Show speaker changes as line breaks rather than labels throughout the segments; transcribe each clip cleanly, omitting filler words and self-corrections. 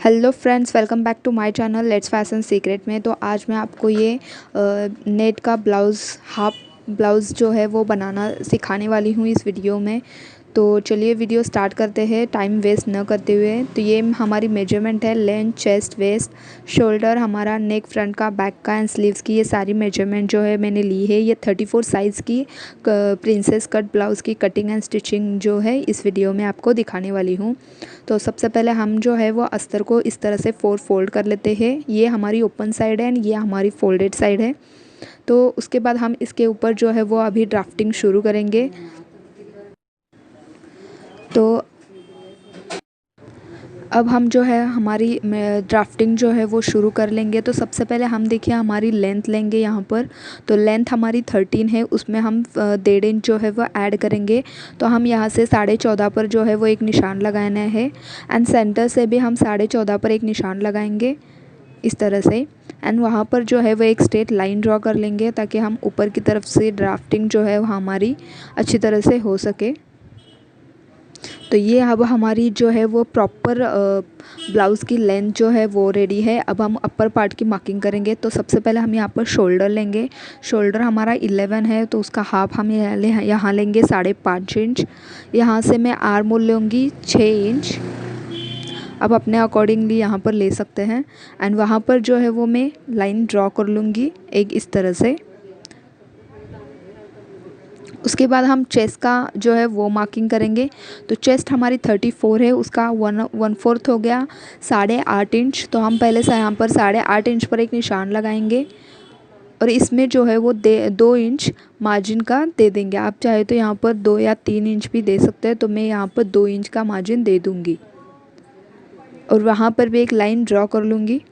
Hello friends, welcome back to my channel let's fashion secret में। तो आज मैं आपको ये नेट का हाफ ब्लाउज़ जो है वो बनाना सिखाने वाली हूँ इस वीडियो में। तो चलिए वीडियो स्टार्ट करते हैं टाइम वेस्ट न करते हुए। तो ये हमारी मेजरमेंट है, लेंथ, चेस्ट, वेस्ट, शोल्डर, हमारा नेक, फ्रंट का, बैक का एंड स्लीव्स की। ये सारी मेजरमेंट जो है मैंने ली है। ये 34 साइज़ की प्रिंसेस कट ब्लाउज़ की कटिंग एंड स्टिचिंग जो है इस वीडियो में आपको दिखाने वाली हूँ। तो सबसे पहले हम जो है वो अस्तर को इस तरह से 4 फोल्ड कर लेते हैं। ये हमारी ओपन साइड है एंड ये हमारी फोल्डेड साइड है। तो उसके बाद हम इसके ऊपर जो है वो अभी ड्राफ्टिंग शुरू करेंगे। तो अब हम जो है हमारी ड्राफ्टिंग जो है वो शुरू कर लेंगे। तो सबसे पहले हम देखिए हमारी लेंथ लेंगे यहाँ पर। तो लेंथ हमारी 13 है, उसमें हम 1.5 इंच जो है वो ऐड करेंगे। तो हम यहाँ से 14.5 पर जो है वो एक निशान लगाना है एंड सेंटर से भी हम 14.5 पर एक निशान लगाएंगे इस तरह से। एंड वहाँ पर जो है वो एक स्ट्रेट लाइन ड्रॉ कर लेंगे ताकि हम ऊपर की तरफ से ड्राफ्टिंग जो है वो हमारी अच्छी तरह से हो सके। तो ये अब हमारी जो है वो प्रॉपर ब्लाउज़ की लेंथ जो है वो रेडी है। अब हम अपर पार्ट की मार्किंग करेंगे। तो सबसे पहले हम यहाँ पर शोल्डर लेंगे। शोल्डर हमारा 11 है तो उसका हाफ हम यहाँ लेंगे 5.5 इंच। यहाँ से मैं आर्म होल लूँगी 6 इंच। अब अपने अकॉर्डिंगली यहाँ पर ले सकते हैं एंड वहाँ पर जो है वो मैं लाइन ड्रॉ कर लूँगी एक इस तरह से। उसके बाद हम चेस्ट का जो है वो मार्किंग करेंगे। तो चेस्ट हमारी 34 है, उसका 1/4 हो गया 8.5 इंच। तो हम पहले से यहाँ पर 8.5 इंच पर एक निशान लगाएंगे और इसमें जो है वो 2 इंच मार्जिन का दे देंगे। आप चाहे तो यहाँ पर 2 या 3 इंच भी दे सकते हैं। तो मैं यहाँ पर 2 इंच का मार्जिन दे दूँगी और वहाँ पर भी एक लाइन ड्रॉ कर लूँगी।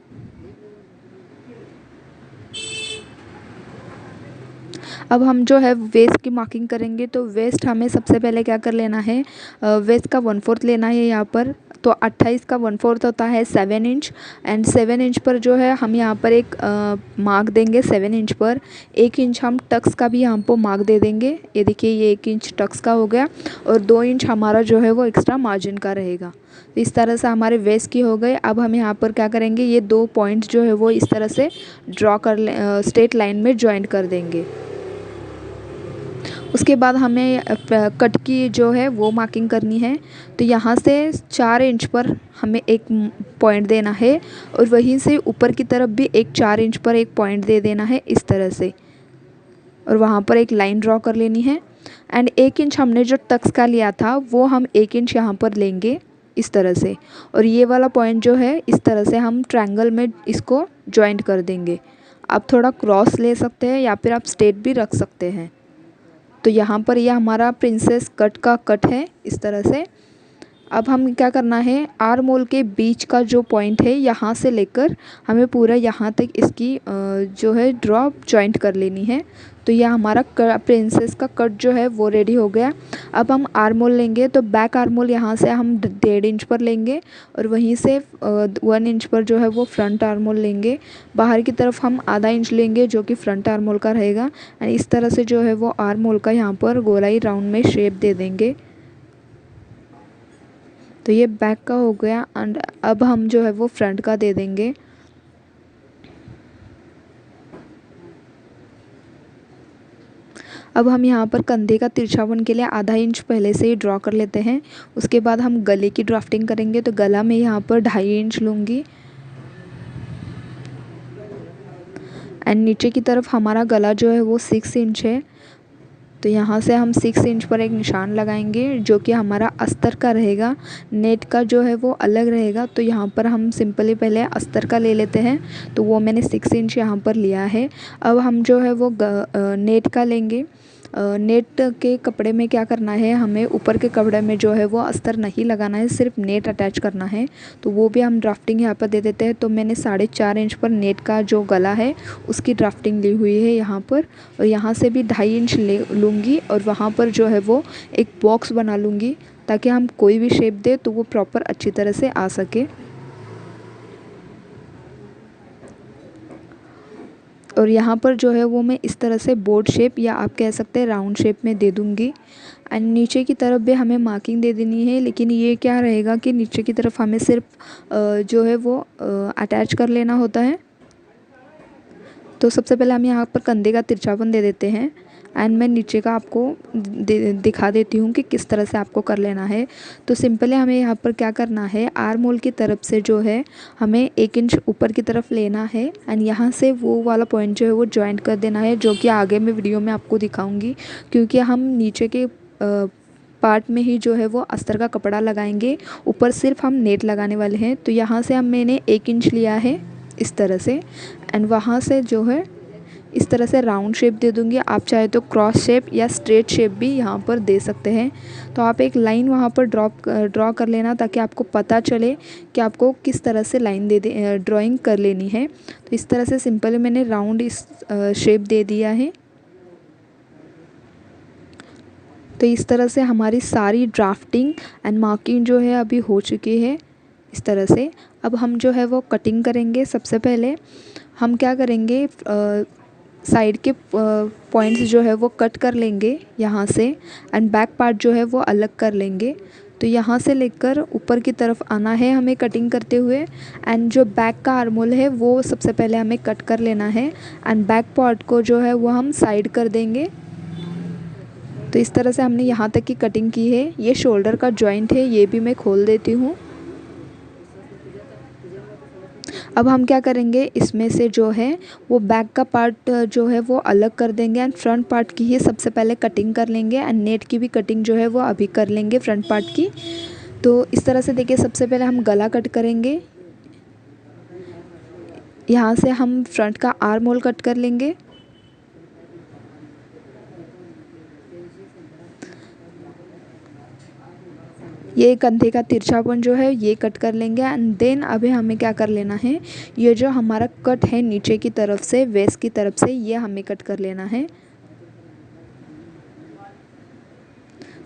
अब हम जो है वेस्ट की मार्किंग करेंगे। तो वेस्ट हमें सबसे पहले क्या कर लेना है, वेस्ट का 1/4 लेना है यहाँ पर। तो 28 का 1/4 होता है 7 इंच एंड 7 इंच पर जो है हम यहाँ पर एक मार्क देंगे 7 इंच पर। 1 इंच हम टक्स का भी यहाँ पर मार्क दे देंगे। ये देखिए ये 1 इंच टक्स का हो गया और 2 इंच हमारा जो है वो एक्स्ट्रा मार्जिन का रहेगा। तो इस तरह से हमारे वेस्ट की हो गए। अब हम यहाँ पर क्या करेंगे, ये 2 पॉइंट्स जो है वो इस तरह से ड्रॉ कर स्ट्रेट लाइन में ज्वाइंट कर देंगे। उसके बाद हमें कट की जो है वो मार्किंग करनी है। तो यहाँ से 4 इंच पर हमें एक पॉइंट देना है और वहीं से ऊपर की तरफ भी एक 4 इंच पर एक पॉइंट दे देना है इस तरह से और वहाँ पर एक लाइन ड्रॉ कर लेनी है। एंड 1 इंच हमने जो टक्स का लिया था वो हम 1 इंच यहाँ पर लेंगे इस तरह से और ये वाला पॉइंट जो है इस तरह से हम ट्रायंगल में इसको जॉइंट कर देंगे। आप थोड़ा क्रॉस ले सकते हैं या फिर आप स्ट्रेट भी रख सकते हैं। तो यहाँ पर यह हमारा प्रिंसेस कट का कट है इस तरह से। अब हम क्या करना है, आर्म होल के बीच का जो पॉइंट है यहाँ से लेकर हमें पूरा यहाँ तक इसकी जो है ड्रॉप जॉइंट कर लेनी है। तो यह हमारा प्रिंसेस का कट जो है वो रेडी हो गया। अब हम आर्म होल लेंगे। तो बैक आर्म होल यहाँ से हम 1.5 इंच पर लेंगे और वहीं से 1 इंच पर जो है वो फ्रंट आर्म होल लेंगे। बाहर की तरफ हम आधा इंच लेंगे जो कि फ्रंट आर्म होल का रहेगा एंड इस तरह से जो है वो आर्म होल का यहाँ पर गोलाई राउंड में शेप दे देंगे। तो ये बैक का हो गया एंड अब हम जो है वो फ्रंट का दे देंगे। अब हम यहाँ पर कंधे का तिरछापन के लिए आधा इंच पहले से ही ड्रॉ कर लेते हैं। उसके बाद हम गले की ड्राफ्टिंग करेंगे। तो गला मैं यहाँ पर 2.5 इंच लूँगी एंड नीचे की तरफ हमारा गला जो है वो 6 इंच है। तो यहाँ से हम 6 इंच पर एक निशान लगाएंगे जो कि हमारा अस्तर का रहेगा। नेट का जो है वो अलग रहेगा। तो यहाँ पर हम सिंपली पहले अस्तर का ले लेते हैं। तो वो मैंने 6 इंच यहाँ पर लिया है। अब हम जो है वो नेट का लेंगे। नेट के कपड़े में क्या करना है, हमें ऊपर के कपड़े में जो है वो अस्तर नहीं लगाना है, सिर्फ नेट अटैच करना है। तो वो भी हम ड्राफ्टिंग यहाँ पर दे देते हैं। तो मैंने 4.5 इंच पर नेट का जो गला है उसकी ड्राफ्टिंग ली हुई है यहाँ पर और यहाँ से भी 2.5 इंच ले लूँगी और वहाँ पर जो है वो एक बॉक्स बना लूँगी ताकि हम कोई भी शेप दे तो वो प्रॉपर अच्छी तरह से आ सके। और यहाँ पर जो है वो मैं इस तरह से बोर्ड शेप या आप कह सकते हैं राउंड शेप में दे दूँगी। एंड नीचे की तरफ भी हमें मार्किंग दे देनी है, लेकिन ये क्या रहेगा कि नीचे की तरफ हमें सिर्फ जो है वो अटैच कर लेना होता है। तो सबसे पहले हम यहाँ पर कंधे का तिरछापन दे देते हैं एंड मैं नीचे का आपको दिखा देती हूँ कि किस तरह से आपको कर लेना है। तो सिंपली हमें यहाँ पर क्या करना है, आर्म होल की तरफ से जो है हमें 1 इंच ऊपर की तरफ लेना है एंड यहाँ से वो वाला पॉइंट जो है वो जॉइंट कर देना है, जो कि आगे मैं वीडियो में आपको दिखाऊँगी, क्योंकि हम नीचे के पार्ट में ही जो है वो अस्तर का कपड़ा लगाएंगे, ऊपर सिर्फ हम नेट लगाने वाले हैं। तो यहाँ से मैंने 1 इंच लिया है इस तरह से एंड वहाँ से जो है इस तरह से राउंड शेप दे दूँगी। आप चाहे तो क्रॉस शेप या स्ट्रेट शेप भी यहाँ पर दे सकते हैं। तो आप एक लाइन वहाँ पर ड्रॉ कर लेना, ताकि आपको पता चले कि आपको किस तरह से लाइन ड्राइंग कर लेनी है। तो इस तरह से सिंपल मैंने राउंड इस शेप दे दिया है। तो इस तरह से हमारी सारी ड्राफ्टिंग एंड मार्किंग जो है अभी हो चुकी है इस तरह से। अब हम जो है वो कटिंग करेंगे। सबसे पहले हम क्या करेंगे, साइड के पॉइंट्स जो है वो कट कर लेंगे यहाँ से एंड बैक पार्ट जो है वो अलग कर लेंगे। तो यहाँ से लेकर ऊपर की तरफ आना है हमें कटिंग करते हुए एंड जो बैक का आर्मोल है वो सबसे पहले हमें कट कर लेना है एंड बैक पार्ट को जो है वो हम साइड कर देंगे। तो इस तरह से हमने यहाँ तक की कटिंग की है। ये शोल्डर का जॉइंट है, ये भी मैं खोल देती हूँ। अब हम क्या करेंगे, इसमें से जो है वो बैक का पार्ट जो है वो अलग कर देंगे एंड फ्रंट पार्ट की ही सबसे पहले कटिंग कर लेंगे एंड नेट की भी कटिंग जो है वो अभी कर लेंगे फ्रंट पार्ट की। तो इस तरह से देखिए, सबसे पहले हम गला कट करेंगे। यहाँ से हम फ्रंट का आर्म होल कट कर लेंगे। ये कंधे का तिरछापन जो है ये कट कर लेंगे एंड देन अभी हमें क्या कर लेना है, ये जो हमारा कट है नीचे की तरफ से वेस्ट की तरफ से, ये हमें कट कर लेना है।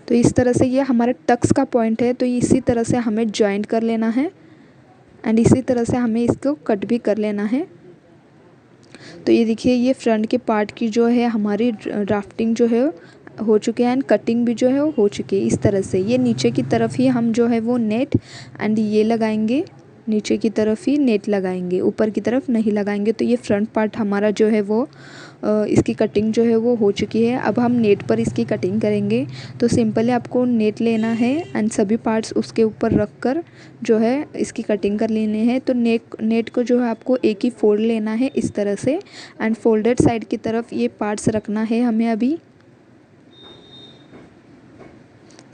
तो इस तरह से ये हमारे टक्स का पॉइंट है, तो इसी तरह से हमें जॉइंट कर लेना है एंड इसी तरह से हमें इसको कट भी कर लेना है। तो ये देखिए, ये फ्रंट के पार्ट की जो है हमारी ड्राफ्टिंग जो है हो चुके हैं एंड कटिंग भी जो है वो हो चुकी है। इस तरह से ये नीचे की तरफ ही हम जो है वो नेट एंड ये लगाएंगे, नीचे की तरफ ही नेट लगाएंगे, ऊपर की तरफ नहीं लगाएंगे। तो ये फ्रंट पार्ट हमारा जो है वो इसकी कटिंग जो है वो हो चुकी है। अब हम नेट पर इसकी कटिंग करेंगे। तो सिंपली आपको नेट लेना है एंड सभी पार्ट्स उसके ऊपर रख कर जो है इसकी कटिंग कर लेनी है। तो नेट को जो है आपको एक ही फोल्ड लेना है इस तरह से एंड फोल्डेड साइड की तरफ ये पार्ट्स रखना है हमें। अभी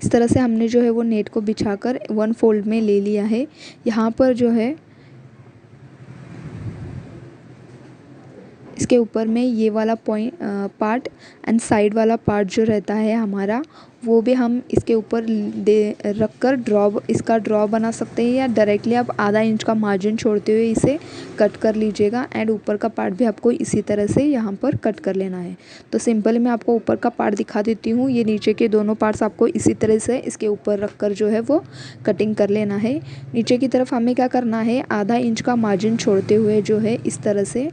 इस तरह से हमने जो है वो नेट को बिछाकर 1 फोल्ड में ले लिया है। यहाँ पर जो है इसके ऊपर में ये वाला पार्ट एंड साइड वाला पार्ट जो रहता है हमारा, वो भी हम इसके ऊपर रख कर इसका ड्रॉ बना सकते हैं, या डायरेक्टली आप आधा इंच का मार्जिन छोड़ते हुए इसे कट कर लीजिएगा एंड ऊपर का पार्ट भी आपको इसी तरह से यहाँ पर कट कर लेना है। तो सिंपल मैं आपको ऊपर का पार्ट दिखा देती हूँ। ये नीचे के दोनों पार्ट्स आपको इसी तरह से इसके ऊपर रख कर जो है वो कटिंग कर लेना है। नीचे की तरफ हमें क्या करना है, आधा इंच का मार्जिन छोड़ते हुए जो है इस तरह से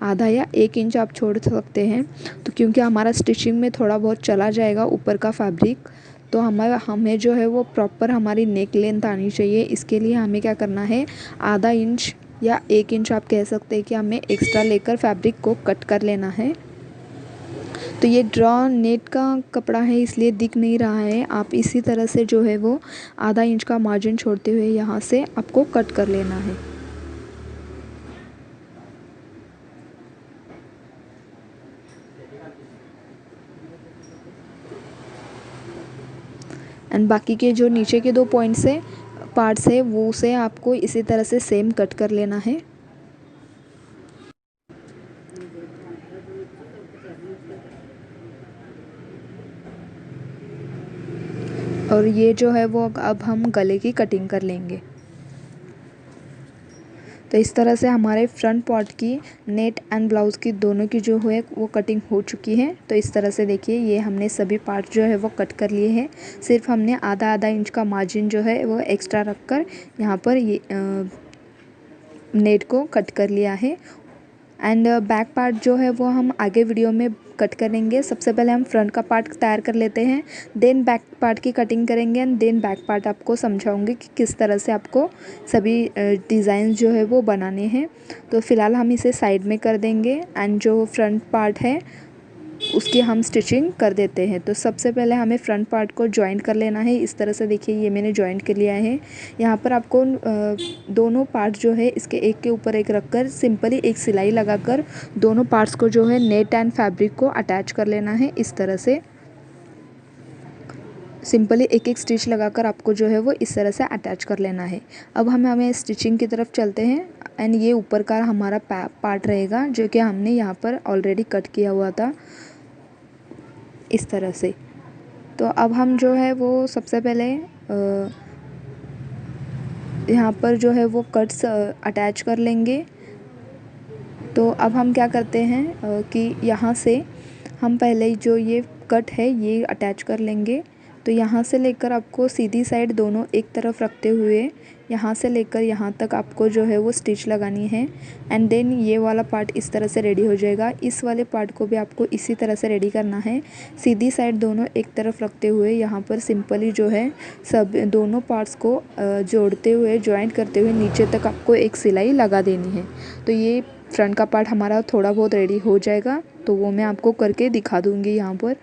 आधा या 1 इंच आप छोड़ सकते हैं। तो क्योंकि हमारा स्टिचिंग में थोड़ा बहुत चला जाएगा ऊपर का फैब्रिक, तो हमें जो है वो प्रॉपर हमारी नेक लेंथ आनी चाहिए। इसके लिए हमें क्या करना है, आधा इंच या 1 इंच आप कह सकते हैं कि हमें एक्स्ट्रा लेकर फैब्रिक को कट कर लेना है। तो ये ड्रॉ नेट का कपड़ा है इसलिए दिख नहीं रहा है। आप इसी तरह से जो है वो आधा इंच का मार्जिन छोड़ते हुए यहाँ से आपको कट कर लेना है। एंड बाकी के जो नीचे के 2 पॉइंट्स है पार्ट्स है वो उसे आपको इसी तरह से सेम कट कर लेना है। और ये जो है वो अब हम गले की कटिंग कर लेंगे। तो इस तरह से हमारे फ्रंट पार्ट की नेट एंड ब्लाउज़ की दोनों की जो है वो कटिंग हो चुकी है। तो इस तरह से देखिए, ये हमने सभी पार्ट जो है वो कट कर लिए हैं। सिर्फ हमने आधा इंच का मार्जिन जो है वो एक्स्ट्रा रख कर यहाँ पर ये नेट को कट कर लिया है। एंड बैक पार्ट जो है वो हम आगे वीडियो में कट करेंगे। सबसे पहले हम फ्रंट का पार्ट तैयार कर लेते हैं, देन बैक पार्ट की कटिंग करेंगे एंड देन बैक पार्ट आपको समझाऊंगी कि किस तरह से आपको सभी डिज़ाइन जो है वो बनाने हैं। तो फ़िलहाल हम इसे साइड में कर देंगे एंड जो फ्रंट पार्ट है उसकी हम स्टिचिंग कर देते हैं। तो सबसे पहले हमें फ्रंट पार्ट को जॉइंट कर लेना है। इस तरह से देखिए ये मैंने जॉइंट कर लिया है। यहाँ पर आपको दोनों पार्ट जो है इसके एक के ऊपर एक रख कर सिंपली एक सिलाई लगाकर दोनों पार्ट्स को जो है नेट एंड फैब्रिक को अटैच कर लेना है। इस तरह से सिंपली एक एक स्टिच लगाकर आपको जो है वो इस तरह से अटैच कर लेना है। अब हमें स्टिचिंग की तरफ चलते हैं एंड ये ऊपर का हमारा पार्ट रहेगा जो कि हमने यहाँ पर ऑलरेडी कट किया हुआ था इस तरह से। तो अब हम जो है वो सबसे पहले यहाँ पर जो है वो कट्स अटैच कर लेंगे। तो अब हम क्या करते हैं कि यहाँ से हम पहले जो ये कट है ये अटैच कर लेंगे। तो यहाँ से लेकर आपको सीधी साइड दोनों एक तरफ रखते हुए यहाँ से लेकर यहाँ तक आपको जो है वो स्टिच लगानी है एंड देन ये वाला पार्ट इस तरह से रेडी हो जाएगा। इस वाले पार्ट को भी आपको इसी तरह से रेडी करना है, सीधी साइड दोनों एक तरफ रखते हुए यहाँ पर सिंपली जो है सब दोनों पार्ट्स को जोड़ते हुए जॉइंट करते हुए नीचे तक आपको एक सिलाई लगा देनी है। तो ये फ्रंट का पार्ट हमारा थोड़ा बहुत रेडी हो जाएगा तो वो मैं आपको करके दिखा दूँगी यहाँ पर।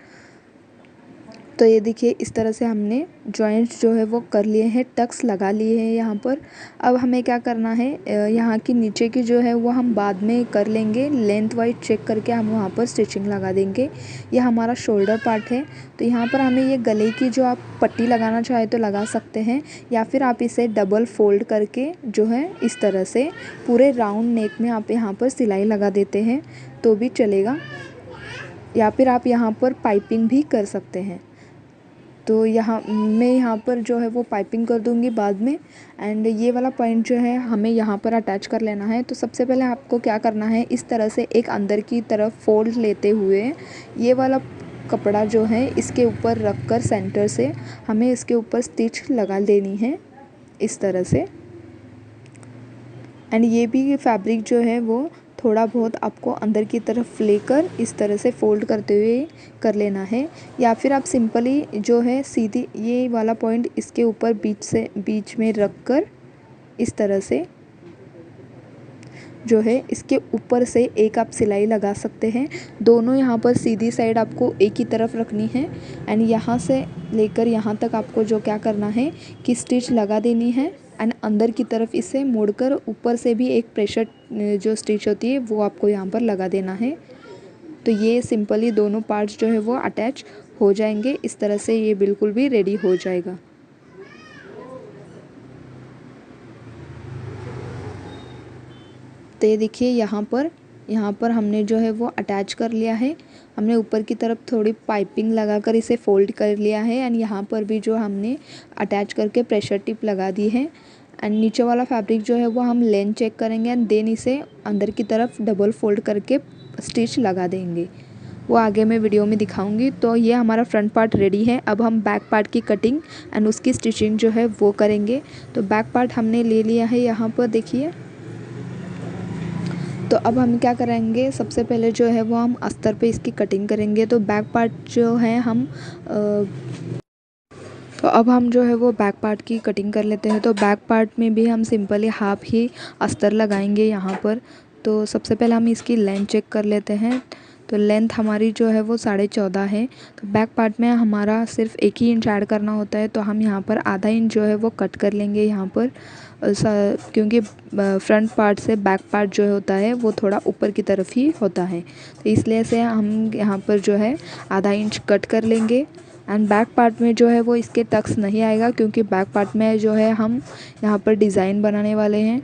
तो ये देखिए इस तरह से हमने जॉइंट्स जो है वो कर लिए हैं, टक्स लगा लिए हैं यहाँ पर। अब हमें क्या करना है, यहाँ की नीचे की जो है वो हम बाद में कर लेंगे, लेंथ वाइज चेक करके हम वहाँ पर स्टिचिंग लगा देंगे। ये हमारा शोल्डर पार्ट है। तो यहाँ पर हमें ये गले की जो आप पट्टी लगाना चाहे तो लगा सकते हैं या फिर आप इसे डबल फोल्ड करके जो है इस तरह से पूरे राउंड नेक में आप यहाँ पर सिलाई लगा देते हैं तो भी चलेगा, या फिर आप यहाँ पर पाइपिंग भी कर सकते हैं। तो मैं यहाँ पर जो है वो पाइपिंग कर दूँगी बाद में। एंड ये वाला पॉइंट जो है हमें यहाँ पर अटैच कर लेना है। तो सबसे पहले आपको क्या करना है, इस तरह से एक अंदर की तरफ फोल्ड लेते हुए ये वाला कपड़ा जो है इसके ऊपर रख कर सेंटर से हमें इसके ऊपर स्टिच लगा देनी है इस तरह से। एंड ये भी फैब्रिक जो है वो थोड़ा बहुत आपको अंदर की तरफ लेकर इस तरह से फोल्ड करते हुए कर लेना है, या फिर आप सिंपली जो है सीधी ये वाला पॉइंट इसके ऊपर बीच में रख कर इस तरह से जो है इसके ऊपर से एक आप सिलाई लगा सकते हैं। दोनों यहाँ पर सीधी साइड आपको एक ही तरफ रखनी है एंड यहाँ से लेकर यहाँ तक आपको जो क्या करना है कि स्टिच लगा देनी है एंड अंदर की तरफ इसे मोड़कर ऊपर से भी एक प्रेशर जो स्टिच होती है वो आपको यहाँ पर लगा देना है। तो ये सिंपली दोनों पार्ट्स जो है वो अटैच हो जाएंगे। इस तरह से ये बिल्कुल भी रेडी हो जाएगा। तो ये देखिए यहाँ पर हमने जो है वो अटैच कर लिया है। हमने ऊपर की तरफ थोड़ी पाइपिंग लगाकर इसे फोल्ड कर लिया है एंड यहाँ पर भी जो हमने अटैच करके प्रेशर टिप लगा दी है। एंड नीचे वाला फैब्रिक जो है वो हम लेंथ चेक करेंगे एंड देन इसे अंदर की तरफ डबल फोल्ड करके स्टिच लगा देंगे, वो आगे मैं वीडियो में दिखाऊंगी। तो ये हमारा फ्रंट पार्ट रेडी है। अब हम बैक पार्ट की कटिंग एंड उसकी स्टिचिंग जो है वो करेंगे। तो बैक पार्ट हमने ले लिया है यहाँ पर देखिए। तो अब हम क्या करेंगे, सबसे पहले जो है वो हम अस्तर पे इसकी कटिंग करेंगे। तो बैक पार्ट जो है तो अब हम जो है वो बैक पार्ट की कटिंग कर लेते हैं। तो बैक पार्ट में भी हम सिंपली हाफ ही अस्तर लगाएंगे यहाँ पर। तो सबसे पहले हम इसकी लेंथ चेक कर लेते हैं। तो लेंथ हमारी जो है वो 14.5 है। तो बैक पार्ट में हमारा सिर्फ 1 ही इंच ऐड करना होता है, तो हम यहाँ पर आधा इंच जो है वो कट कर लेंगे यहाँ पर, क्योंकि फ्रंट पार्ट से बैक पार्ट जो होता है वो थोड़ा ऊपर की तरफ ही होता है। तो इसलिए से हम यहाँ पर जो है आधा इंच कट कर लेंगे। एंड बैक पार्ट में जो है वो इसके टक्स नहीं आएगा, क्योंकि बैक पार्ट में जो है हम यहाँ पर डिज़ाइन बनाने वाले हैं।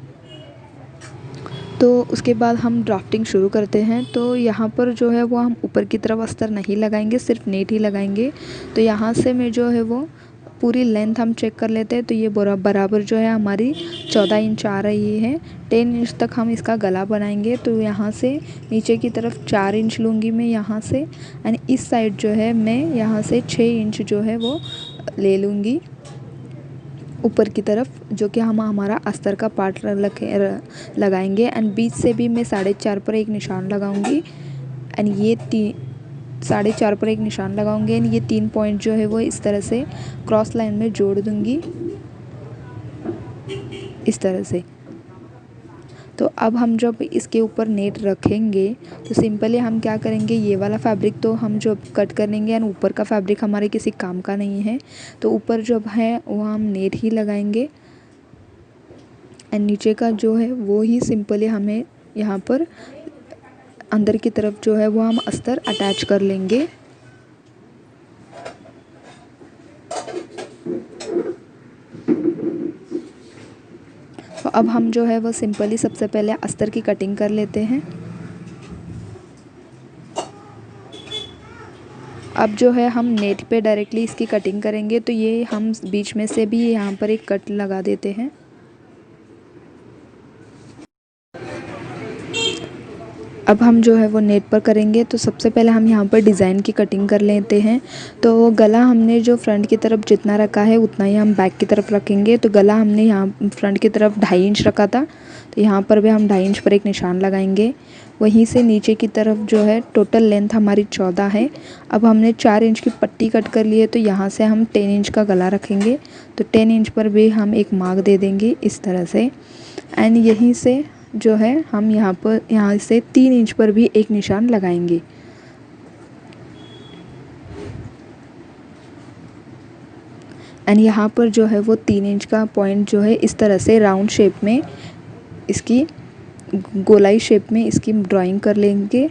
तो उसके बाद हम ड्राफ्टिंग शुरू करते हैं। तो यहाँ पर जो है वो हम ऊपर की तरफ अस्तर नहीं लगाएंगे, सिर्फ नेट ही लगाएंगे। तो यहाँ से मैं जो है वो पूरी लेंथ हम चेक कर लेते हैं। तो ये बराबर जो है हमारी 14 इंच आ रही है। 10 इंच तक हम इसका गला बनाएंगे। तो यहाँ से नीचे की तरफ 4 इंच लूँगी मैं यहाँ से, एंड इस साइड जो है मैं यहाँ से 6 इंच जो है वो ले लूँगी। ऊपर की तरफ, जो कि हम हमारा अस्तर का पार्ट लगाएंगे। एंड बीच से भी मैं 4.5 पर एक निशान लगाऊंगी एंड ये 4.5 पर एक निशान लगाऊंगी एंड ये 3 पॉइंट जो है वो इस तरह से क्रॉस लाइन में जोड़ दूंगी, इस तरह से। तो अब हम जब इसके ऊपर नेट रखेंगे तो सिंपली हम क्या करेंगे, ये वाला फैब्रिक तो हम जो कट करेंगे एंड ऊपर का फैब्रिक हमारे किसी काम का नहीं है, तो ऊपर जब है वो हम नेट ही लगाएंगे एंड नीचे का जो है वो ही सिंपली हमें यहाँ पर अंदर की तरफ जो है वो हम अस्तर अटैच कर लेंगे। तो अब हम जो है वो सिंपली सबसे पहले अस्तर की कटिंग कर लेते हैं। अब जो है हम नेट पे डायरेक्टली इसकी कटिंग करेंगे, तो ये हम बीच में से भी यहाँ पर एक कट लगा देते हैं। अब हम जो है वो नेट पर करेंगे, तो सबसे पहले हम यहाँ पर डिज़ाइन की कटिंग कर लेते हैं। तो गला हमने जो फ्रंट की तरफ जितना रखा है उतना ही हम बैक की तरफ रखेंगे। तो गला हमने यहाँ फ्रंट की तरफ 2.5 इंच रखा था, तो यहाँ पर भी हम 2.5 इंच पर एक निशान लगाएंगे। वहीं से नीचे की तरफ जो है टोटल लेंथ हमारी 14 है। अब हमने 4 इंच की पट्टी कट कर ली है, तो यहाँ से हम 10 इंच का गला रखेंगे। तो 10 इंच पर भी हम एक मार्क दे देंगे इस तरह से। एंड यहीं से जो है हम यहाँ से 3 इंच पर भी एक निशान लगाएंगे। एंड यहाँ पर जो है वो 3 इंच का पॉइंट जो है इस तरह से राउंड शेप में, इसकी गोलाई शेप में इसकी ड्राइंग कर लेंगे।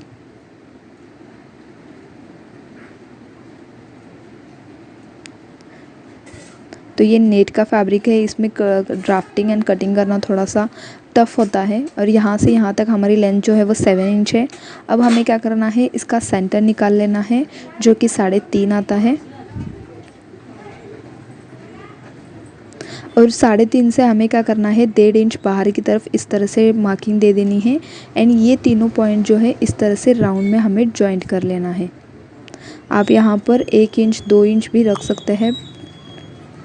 तो ये नेट का फैब्रिक है, इसमें ड्राफ्टिंग एंड कटिंग करना थोड़ा सा टफ होता है। और यहाँ से यहाँ तक हमारी लेंथ जो है वो 7 इंच है। अब हमें क्या करना है, इसका सेंटर निकाल लेना है जो कि 3.5 आता है। और 3.5 से हमें क्या करना है, 1.5 इंच बाहर की तरफ इस तरह से मार्किंग दे देनी है। एंड ये तीनों पॉइंट जो है इस तरह से राउंड में हमें जॉइंट कर लेना है। आप यहाँ पर 1 इंच 2 इंच भी रख सकते हैं।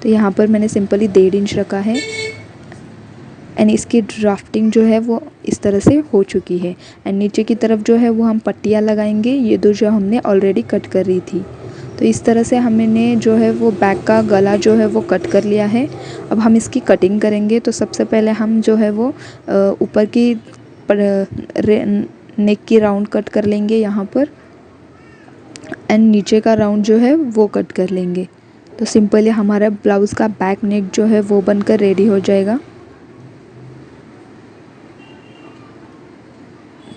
तो यहाँ पर मैंने सिंपली 1.5 इंच रखा है एंड इसकी ड्राफ्टिंग जो है वो इस तरह से हो चुकी है। एंड नीचे की तरफ जो है वो हम पट्टियाँ लगाएंगे, ये दो जो हमने ऑलरेडी कट कर रही थी। तो इस तरह से हमने जो है वो बैक का गला जो है वो कट कर लिया है। अब हम इसकी कटिंग करेंगे। तो सबसे पहले हम जो है वो ऊपर की नेक की राउंड कट कर लेंगे यहाँ पर, एंड नीचे का राउंड जो है वो कट कर लेंगे। तो सिंपली हमारा ब्लाउज़ का बैक नेक जो है वो बनकर रेडी हो जाएगा।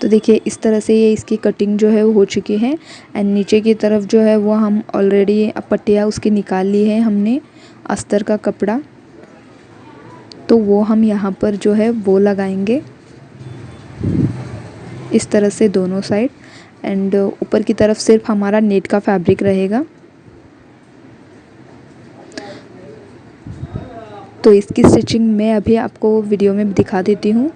तो देखिए इस तरह से ये इसकी कटिंग जो है वो हो चुकी है। एंड नीचे की तरफ जो है वो हम ऑलरेडी पट्टियाँ उसकी निकाल ली है हमने, अस्तर का कपड़ा। तो वो हम यहाँ पर जो है वो लगाएंगे इस तरह से दोनों साइड। एंड ऊपर की तरफ सिर्फ हमारा नेट का फैब्रिक रहेगा। तो इसकी स्टिचिंग मैं अभी आपको वीडियो में दिखा देती हूँ।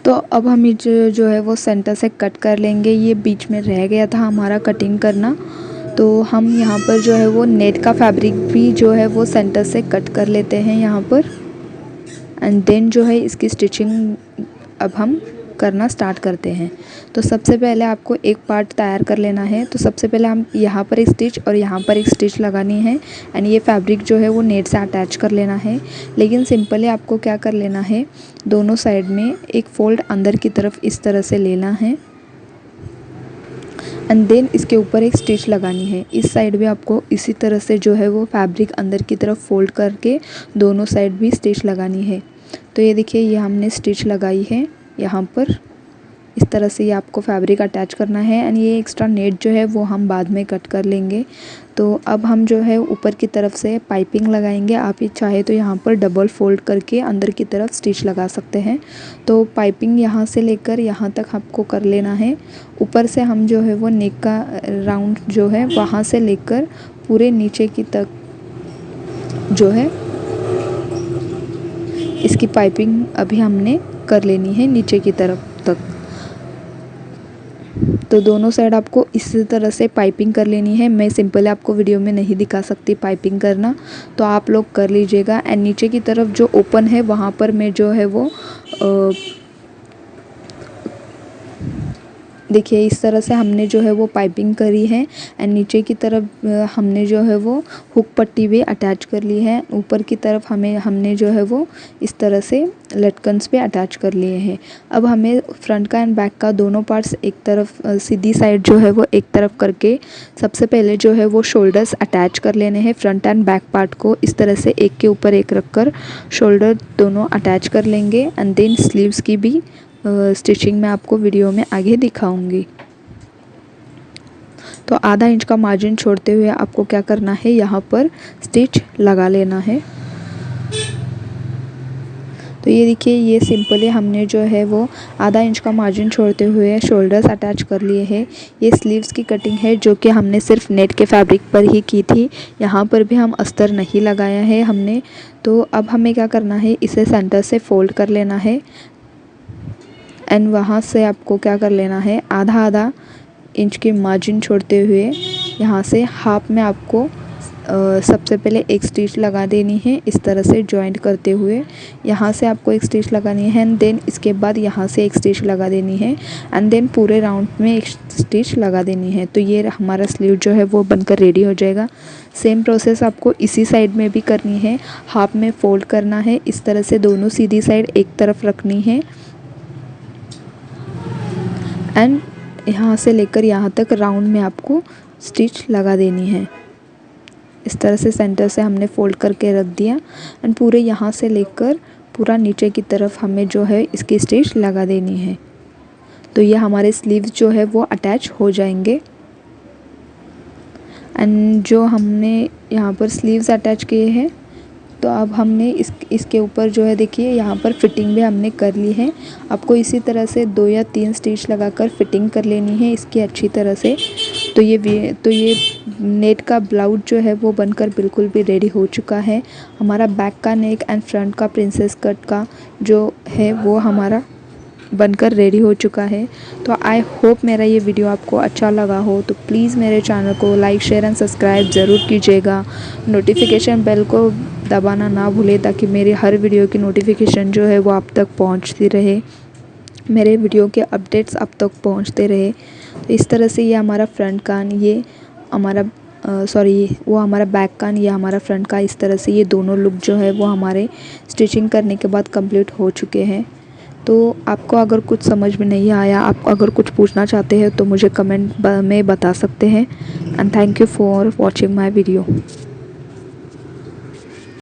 तो अब हम जो है वो सेंटर से कट कर लेंगे। ये बीच में रह गया था हमारा कटिंग करना, तो हम यहाँ पर जो है वो नेट का फैब्रिक भी जो है वो सेंटर से कट कर लेते हैं यहाँ पर। एंड देन जो है इसकी स्टिचिंग अब हम करना स्टार्ट करते हैं। तो सबसे पहले आपको एक पार्ट तैयार कर लेना है। तो सबसे पहले हम यहाँ पर एक स्टिच और यहाँ पर एक स्टिच लगानी है एंड ये फैब्रिक जो है वो नेट से अटैच कर लेना है। लेकिन सिंपली आपको क्या कर लेना है, दोनों साइड में एक फोल्ड अंदर की तरफ इस तरह से लेना है एंड देन इसके ऊपर एक स्टिच लगानी है। इस साइड भी आपको इसी तरह से जो है वो फैब्रिक अंदर की तरफ फोल्ड करके दोनों साइड भी स्टिच लगानी है। तो ये देखिए ये हमने स्टिच लगाई है यहाँ पर। इस तरह से ये आपको फैब्रिक अटैच करना है एंड ये एक्स्ट्रा नेट जो है वो हम बाद में कट कर लेंगे। तो अब हम जो है ऊपर की तरफ से पाइपिंग लगाएंगे। आप ये चाहे तो यहाँ पर डबल फोल्ड करके अंदर की तरफ स्टिच लगा सकते हैं। तो पाइपिंग यहाँ से लेकर यहाँ तक आपको कर लेना है। ऊपर से हम जो है वो नेक का राउंड जो है वहाँ से लेकर पूरे नीचे की तक जो है इसकी पाइपिंग अभी हमने कर लेनी है नीचे की तरफ तक। तो दोनों साइड आपको इसी तरह से पाइपिंग कर लेनी है। मैं सिंपल आपको वीडियो में नहीं दिखा सकती पाइपिंग करना, तो आप लोग कर लीजिएगा। एंड नीचे की तरफ जो ओपन है वहाँ पर मैं जो है वो देखिए इस तरह से हमने जो है वो पाइपिंग करी है एंड नीचे की तरफ हमने जो है वो हुक पट्टी भी अटैच कर ली है। ऊपर की तरफ हमने जो है वो इस तरह से लटकन्स पे अटैच कर लिए हैं। अब हमें फ्रंट का एंड बैक का दोनों पार्ट्स एक तरफ सीधी साइड जो है वो एक तरफ करके सबसे पहले जो है वो शोल्डर्स अटैच कर लेने हैं। फ्रंट एंड बैक पार्ट को इस तरह से एक के ऊपर एक रख कर शोल्डर दोनों अटैच कर लेंगे एंड देन स्लीव्स की भी स्टिचिंग मैं आपको वीडियो में आगे दिखाऊंगी। तो आधा इंच का मार्जिन छोड़ते हुए आपको क्या करना है, यहाँ पर स्टिच लगा लेना है। तो ये देखिए ये सिंपली हमने जो है वो आधा इंच का मार्जिन छोड़ते हुए शोल्डर्स अटैच कर लिए हैं। ये स्लीव्स की कटिंग है जो कि हमने सिर्फ नेट के फैब्रिक पर ही की थी। यहाँ पर भी हम अस्तर नहीं लगाया है हमने। तो अब हमें क्या करना है, इसे सेंटर से फोल्ड कर लेना है एंड वहाँ से आपको क्या कर लेना है, आधा आधा इंच की मार्जिन छोड़ते हुए यहाँ से हाफ में आपको सबसे पहले एक स्टिच लगा देनी है इस तरह से जॉइंट करते हुए। यहाँ से आपको एक स्टिच लगानी है एंड देन इसके बाद यहाँ से एक स्टिच लगा देनी है एंड देन पूरे राउंड में एक स्टिच लगा देनी है। तो ये हमारा स्लीव जो है वो बनकर रेडी हो जाएगा। सेम प्रोसेस आपको इसी साइड में भी करनी है। हाफ में फोल्ड करना है इस तरह से, दोनों सीधी साइड एक तरफ रखनी है एंड यहाँ से लेकर यहाँ तक राउंड में आपको स्टिच लगा देनी है। इस तरह से सेंटर से हमने फोल्ड करके रख दिया एंड पूरे यहाँ से लेकर पूरा नीचे की तरफ हमें जो है इसकी स्टिच लगा देनी है। तो ये हमारे स्लीव्स जो है वो अटैच हो जाएंगे एंड जो हमने यहाँ पर स्लीव्स अटैच किए हैं तो अब हमने इसके ऊपर जो है देखिए यहाँ पर फिटिंग भी हमने कर ली है। आपको इसी तरह से 2 या 3 स्टिच लगाकर फिटिंग कर लेनी है इसकी अच्छी तरह से। तो ये नेट का ब्लाउज जो है वो बनकर बिल्कुल भी रेडी हो चुका है। हमारा बैक का नेक एंड फ्रंट का प्रिंसेस कट का जो है वो हमारा बनकर रेडी हो चुका है। तो आई होप मेरा ये वीडियो आपको अच्छा लगा हो। तो प्लीज़ मेरे चैनल को लाइक शेयर एंड सब्सक्राइब ज़रूर कीजिएगा। नोटिफिकेशन बेल को दबाना ना भूलें ताकि मेरी हर वीडियो की नोटिफिकेशन जो है वो आप तक पहुंचती रहे, मेरे वीडियो के अपडेट्स आप तक पहुंचते रहे। तो इस तरह से ये हमारा फ्रंट कान, ये हमारा वो हमारा बैक कान, ये हमारा फ्रंट का, इस तरह से ये दोनों लुक जो है वो हमारे स्टिचिंग करने के बाद कंप्लीट हो चुके हैं। तो आपको अगर कुछ समझ में नहीं आया, आप अगर कुछ पूछना चाहते हैं तो मुझे कमेंट में बता सकते हैं and thank you for watching my video.